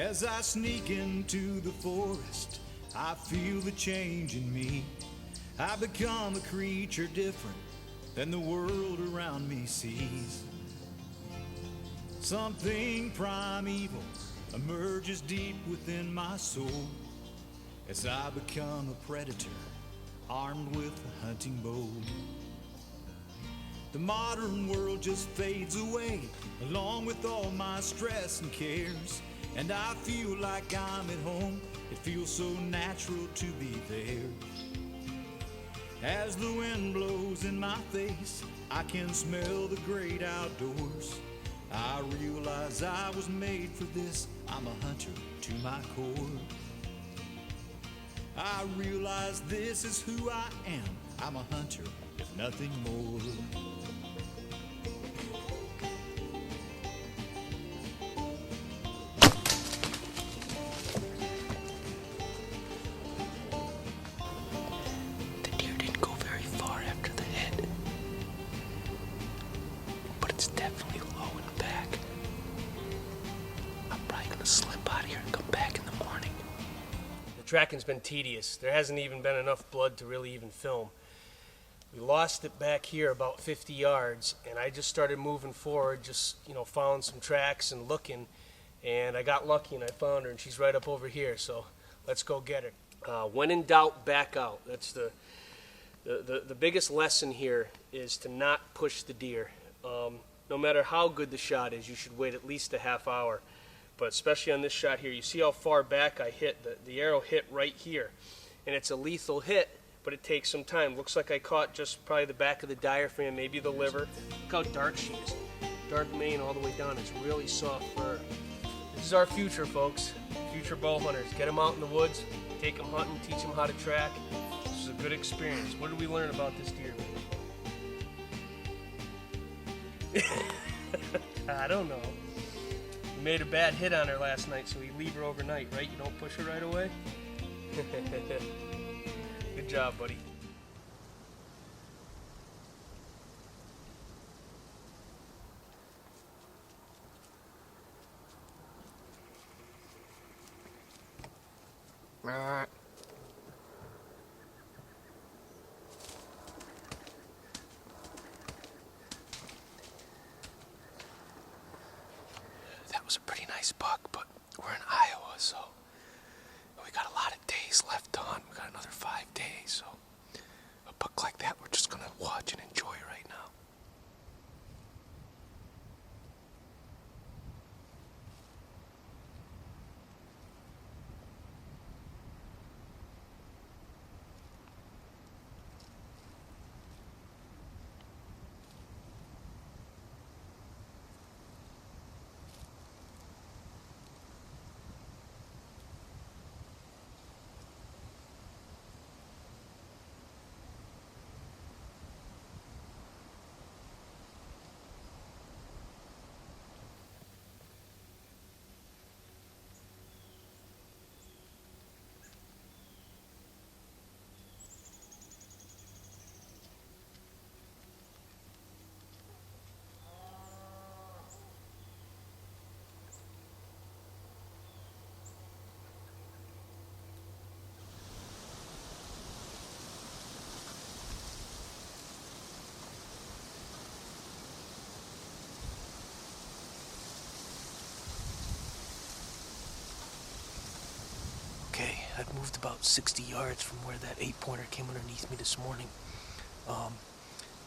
As I sneak into the forest, I feel the change in me. I become a creature different than the world around me sees. Something primeval emerges deep within my soul as I become a predator armed with a hunting bow. The modern world just fades away along with all my stress and cares, and I feel like I'm at home. It feels so natural to be there. As the wind blows in my face, I can smell the great outdoors. I realize I was made for this. I'm a hunter to my core. I realize this is who I am. I'm a hunter, if nothing more. The deer didn't go very far after the head, but it's definitely low in the back. I'm probably gonna slip out of here and come back in the morning. The tracking's been tedious. There hasn't even been enough blood to really even film. We lost it back here about 50 yards, and I just started moving forward, just, following some tracks and looking, and I got lucky and I found her, and she's right up over here, so let's go get her. When in doubt, back out. That's the biggest lesson here, is to not push the deer. No matter how good the shot is, you should wait at least a half hour. But especially on this shot here, you see how far back I hit. The arrow hit right here, and it's a lethal hit, but it takes some time. Looks like I caught just probably the back of the diaphragm, maybe the liver. Look how dark she is. Dark mane all the way down. It's really soft fur. This is our future, folks. Future bow hunters. Get them out in the woods, take them hunting, teach them how to track. This is a good experience. What did we learn about this deer? I don't know. You made a bad hit on her last night, so you leave her overnight, right? You don't push her right away? Good job, buddy. That was a pretty nice buck, but we're in Iowa, so we got a lot of days left to hunt. We got another 5 days, so a buck like that we're just gonna watch and enjoy right now. Okay, I've moved about 60 yards from where that 8-pointer came underneath me this morning.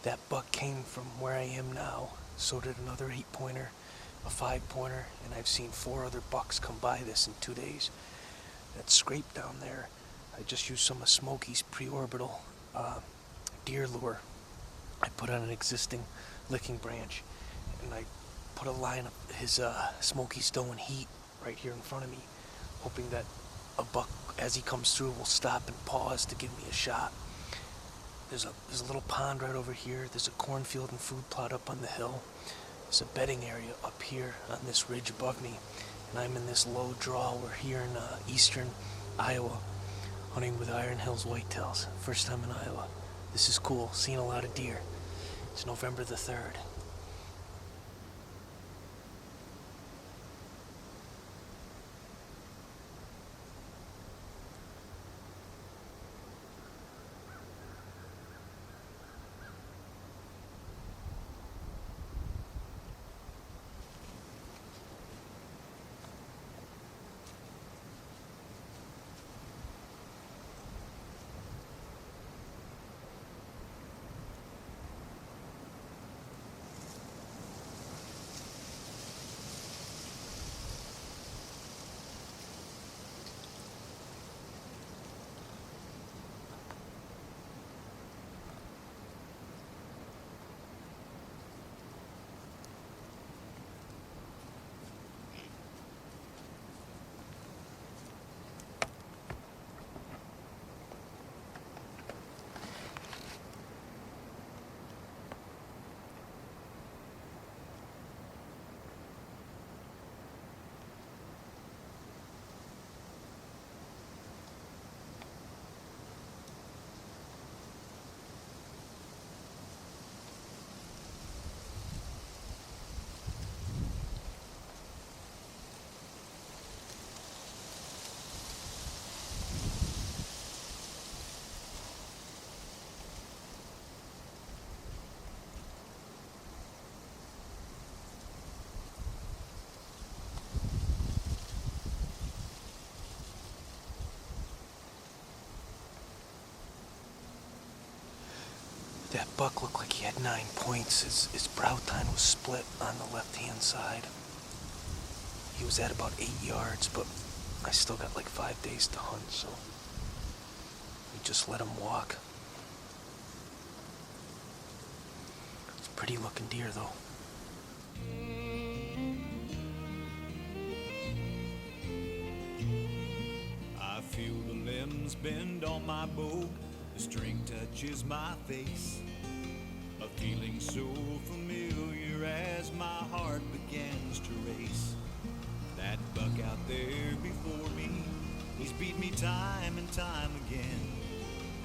That buck came from where I am now. So did another 8-pointer, a 5-pointer, and I've seen 4 other bucks come by this in 2 days. That scrape down there, I just used some of Smokey's pre-orbital deer lure. I put on an existing licking branch, and I put a line of his Smokey Stone Heat right here in front of me, hoping that a buck, as he comes through, will stop and pause to give me a shot. There's a little pond right over here. There's a cornfield and food plot up on the hill. There's a bedding area up here on this ridge above me, and I'm in this low draw. We're here in eastern Iowa, hunting with Iron Hills whitetails. First time in Iowa. This is cool. Seeing a lot of deer. It's November the 3rd. That buck looked like he had 9 points. His brow tine was split on the left-hand side. He was at about 8 yards, but I still got like 5 days to hunt, so we just let him walk. It's a pretty looking deer, though. I feel the limbs bend on my bow, the string touches my face. A feeling so familiar as my heart begins to race. That buck out there before me, he's beat me time and time again.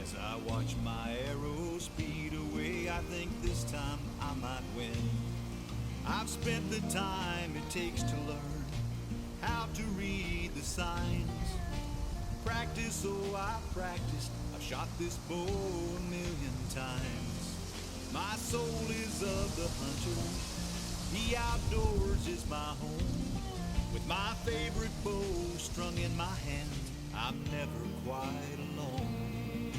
As I watch my arrow speed away, I think this time I might win. I've spent the time it takes to learn how to read the signs. Practice, oh I practiced, I've shot this bow 1,000,000 times. My soul is of the hunter, the outdoors is my home. With my favorite bow strung in my hand, I'm never quite alone.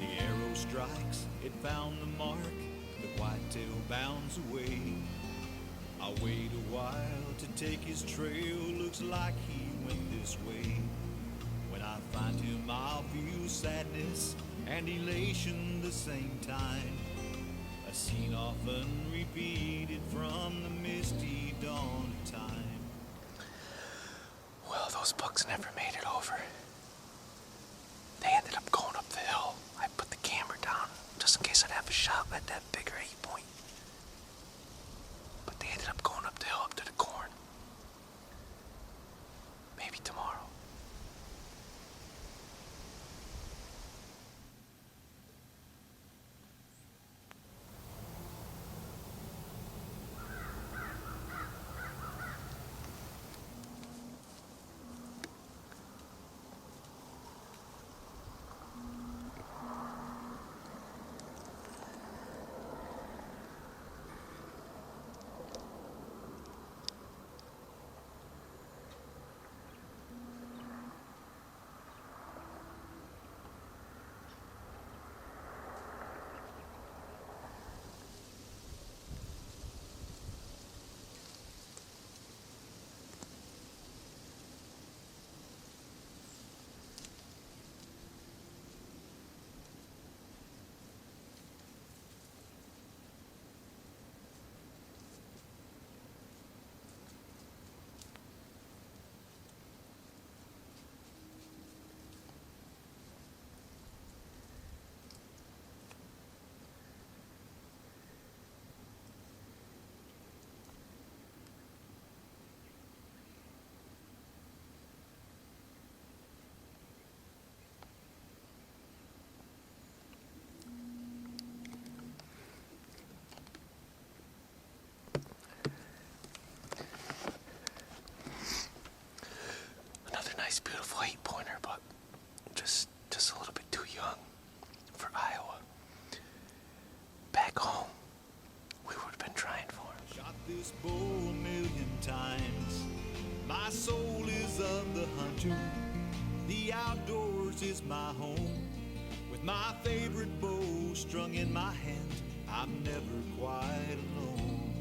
The arrow strikes, it found the mark, the whitetail bounds away. I'll wait a while to take his trail, looks like he went this way. When I find him, I'll feel sadness and elation the same time. A scene often repeated from the misty dawn of time. Well, those bucks never made it over. They ended up going up the hill. I put the camera down just in case I'd have a shot at that bigger 8-point. But they ended up going up the hill up to the corn. Maybe tomorrow. Nice, beautiful 8-pointer, but just a little bit too young for Iowa. Back home, we would have been trying for him. Shot this bow 1,000,000 times. My soul is of the hunter, the outdoors is my home. With my favorite bow strung in my hand, I'm never quite alone.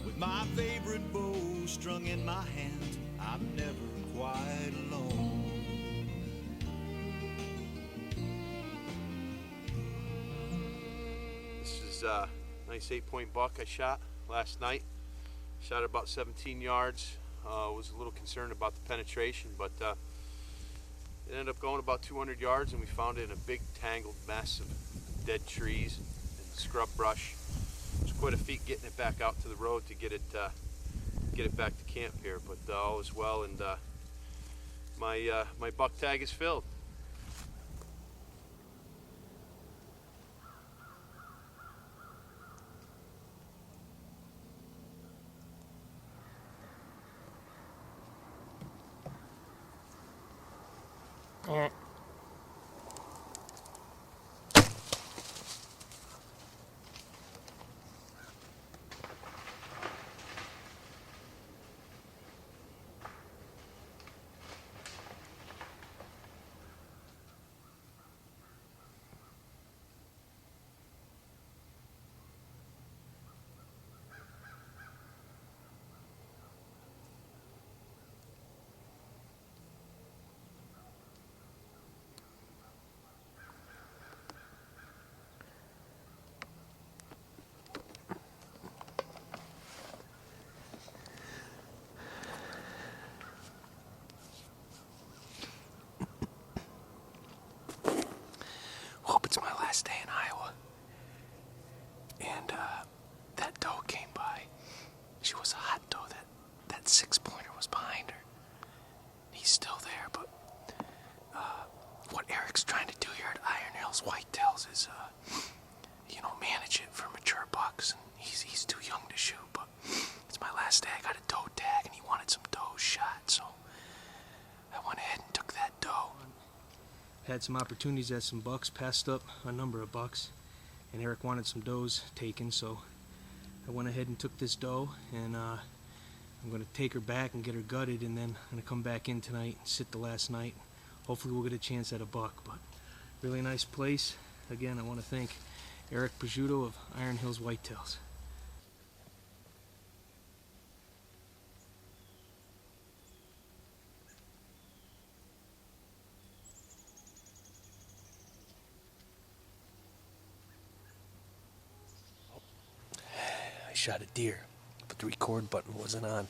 With my favorite bow strung in my hand, I'm never quite alone. This is a nice 8-point buck I shot last night. Shot at about 17 yards. Was a little concerned about the penetration, but it ended up going about 200 yards, and we found it in a big tangled mess of dead trees and scrub brush. It was quite a feat getting it back out to the road to get it back to camp here, but all is well, and my buck tag is filled. had some opportunities at some bucks, passed up a number of bucks, and Eric wanted some does taken, so I went ahead and took this doe, and I'm going to take her back and get her gutted, and then I'm going to come back in tonight and sit the last night. Hopefully we'll get a chance at a buck, but really nice place. Again, I want to thank Eric Prosciutto of Iron Hills Whitetails. I shot a deer, but the record button wasn't on.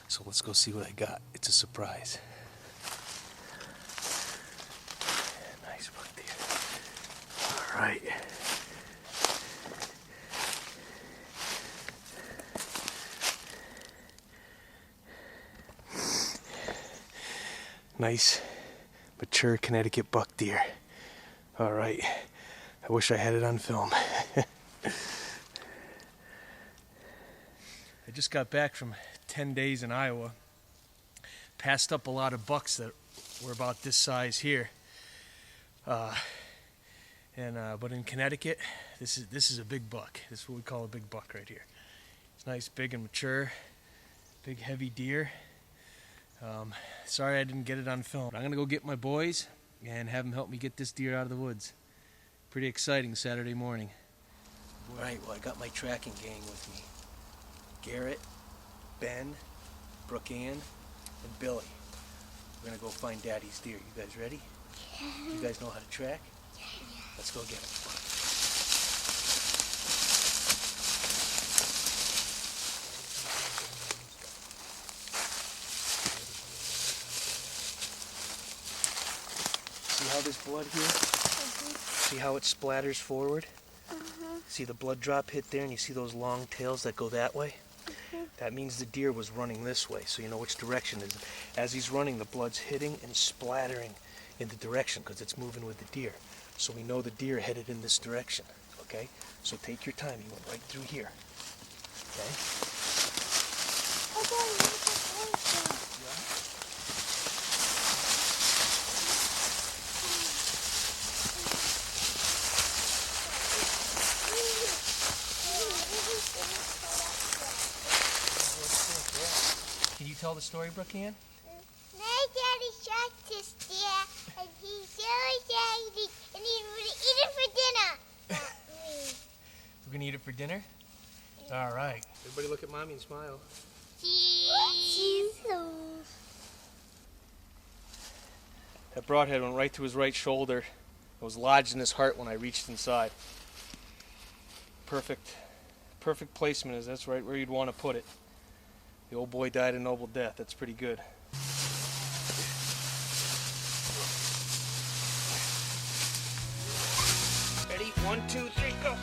So let's go see what I got. It's a surprise. Nice buck deer. All right. Nice, mature Connecticut buck deer. All right. I wish I had it on film. I just got back from 10 days in Iowa. Passed up a lot of bucks that were about this size here. But in Connecticut, this is a big buck. This is what we call a big buck right here. It's nice, big and mature, big heavy deer. Sorry I didn't get it on film. I'm gonna go get my boys and have them help me get this deer out of the woods. Pretty exciting Saturday morning. All right, well, I got my tracking gang with me. Garrett, Ben, Brooke Ann, and Billy. We're gonna go find Daddy's deer. You guys ready? Yeah. You guys know how to track? Yeah. Let's go get him. See how this blood here? See how it splatters forward? See the blood drop hit there, and you see those long tails that go that way? That means the deer was running this way, so you know which direction it is. As he's running, the blood's hitting and splattering in the direction because it's moving with the deer. So we know the deer headed in this direction, okay? So take your time. He went right through here, okay? Can you tell the story, Brooke Ann? My daddy shot this deer, and he's so excited, and he's going to eat it for dinner. Not me. We're gonna eat it for dinner? All right. Everybody look at Mommy and smile. Cheese. That broadhead went right through his right shoulder. It was lodged in his heart when I reached inside. Perfect placement, that's right where you'd want to put it. The old boy died a noble death. That's pretty good. Ready? 1, 2, 3, go.